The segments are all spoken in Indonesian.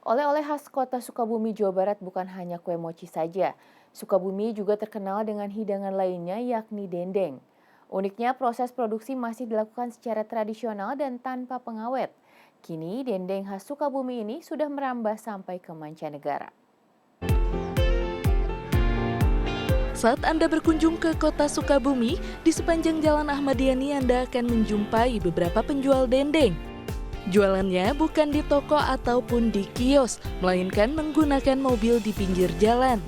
Oleh-oleh khas kota Sukabumi, Jawa Barat bukan hanya kue mochi saja. Sukabumi juga terkenal dengan hidangan lainnya yakni dendeng. Uniknya proses produksi masih dilakukan secara tradisional dan tanpa pengawet. Kini dendeng khas Sukabumi ini sudah merambah sampai ke mancanegara. Saat Anda berkunjung ke kota Sukabumi, di sepanjang Jalan Ahmad Yani Anda akan menjumpai beberapa penjual dendeng. Jualannya bukan di toko ataupun di kios, melainkan menggunakan mobil di pinggir jalan.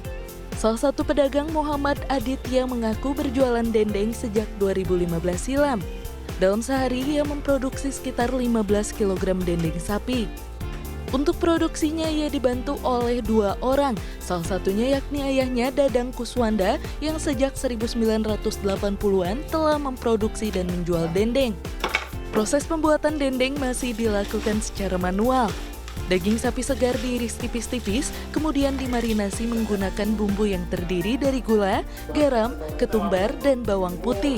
Salah satu pedagang Muhammad Aditya mengaku berjualan dendeng sejak 2015 silam. Dalam sehari ia memproduksi sekitar 15 kg dendeng sapi. Untuk produksinya ia dibantu oleh 2 orang, salah satunya yakni ayahnya Dadang Kuswanda yang sejak 1980-an telah memproduksi dan menjual dendeng. Proses pembuatan dendeng masih dilakukan secara manual. Daging sapi segar diiris tipis-tipis, kemudian dimarinasi menggunakan bumbu yang terdiri dari gula, garam, ketumbar, dan bawang putih.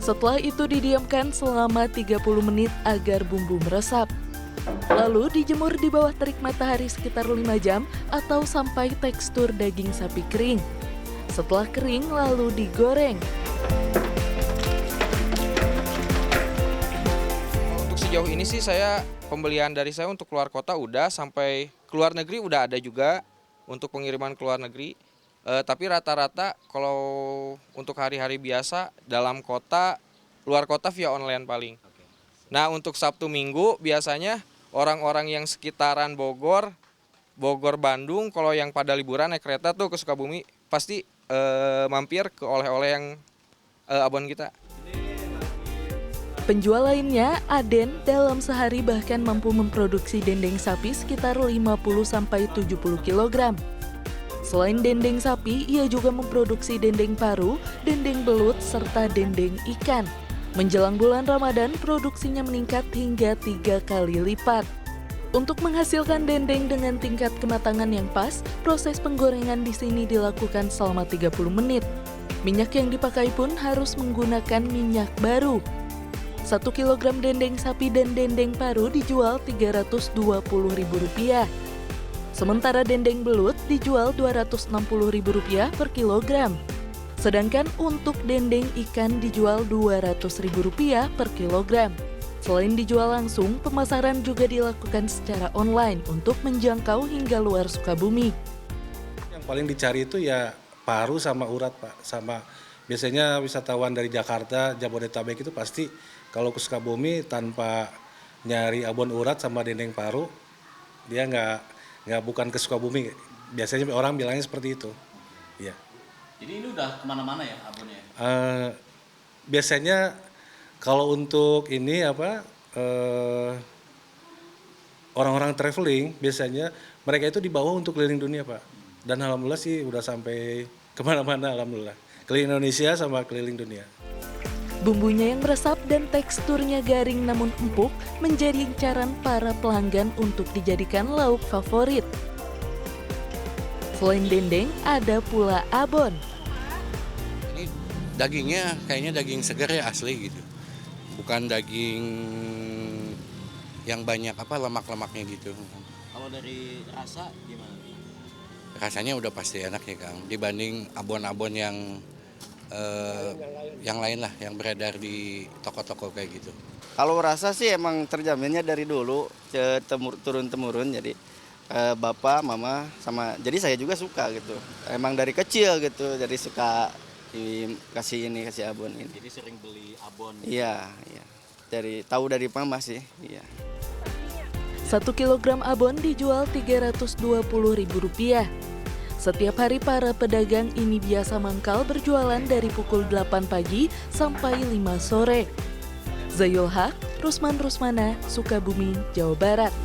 Setelah itu didiamkan selama 30 menit agar bumbu meresap. Lalu dijemur di bawah terik matahari sekitar 5 jam atau sampai tekstur daging sapi kering. Setelah kering lalu digoreng. Untuk sejauh ini sih pembelian dari saya untuk keluar kota udah, sampai keluar negeri udah ada juga untuk pengiriman keluar negeri. Tapi rata-rata kalau untuk hari-hari biasa dalam kota, luar kota via online paling. Nah untuk Sabtu Minggu biasanya orang-orang yang sekitaran Bogor, Bandung, kalau yang pada liburan naik kereta tuh ke Sukabumi pasti mampir ke oleh-oleh yang abon kita. Penjual lainnya, Aden, dalam sehari bahkan mampu memproduksi dendeng sapi sekitar 50-70 kg. Selain dendeng sapi, ia juga memproduksi dendeng paru, dendeng belut, serta dendeng ikan. Menjelang bulan Ramadan, produksinya meningkat hingga 3 kali lipat. Untuk menghasilkan dendeng dengan tingkat kematangan yang pas, proses penggorengan di sini dilakukan selama 30 menit. Minyak yang dipakai pun harus menggunakan minyak baru. 1 kg dendeng sapi dan dendeng paru dijual Rp320.000. Sementara dendeng belut dijual Rp260.000 per kilogram. Sedangkan untuk dendeng ikan dijual Rp200.000 per kilogram. Selain dijual langsung, pemasaran juga dilakukan secara online untuk menjangkau hingga luar Sukabumi. Yang paling dicari itu ya paru sama urat, Pak. Sama biasanya wisatawan dari Jakarta, Jabodetabek itu pasti kalau ke Sukabumi tanpa nyari abon urat sama dendeng paru, dia nggak bukan ke Sukabumi. Biasanya orang bilangnya seperti itu. Ya. Jadi ini udah kemana-mana ya abonnya? Biasanya kalau untuk ini orang-orang traveling biasanya mereka itu dibawa untuk keliling dunia, Pak. Dan alhamdulillah sih udah sampai kemana-mana, alhamdulillah. Keliling Indonesia sama keliling dunia. Bumbunya yang meresap dan teksturnya garing namun empuk menjadi incaran para pelanggan untuk dijadikan lauk favorit. Selain dendeng, ada pula abon. Ini dagingnya kayaknya daging segar ya, asli gitu. Bukan daging yang banyak lemak-lemaknya gitu. Kalau dari rasa gimana? Rasanya udah pasti enak ya Kang, dibanding abon-abon yang lain lah, yang beredar di toko-toko kayak gitu. Kalau rasa sih emang terjaminnya dari dulu turun-temurun, jadi bapak, mama, jadi saya juga suka gitu. Emang dari kecil gitu, jadi suka kasih abon ini. Jadi sering beli abon? Iya. Tahu dari mama sih, iya. 1 kilogram abon dijual Rp320.000. Setiap hari para pedagang ini biasa mangkal berjualan dari pukul 8 pagi sampai 5 sore. Zayul Haq, Rusman Rusmana, Sukabumi, Jawa Barat.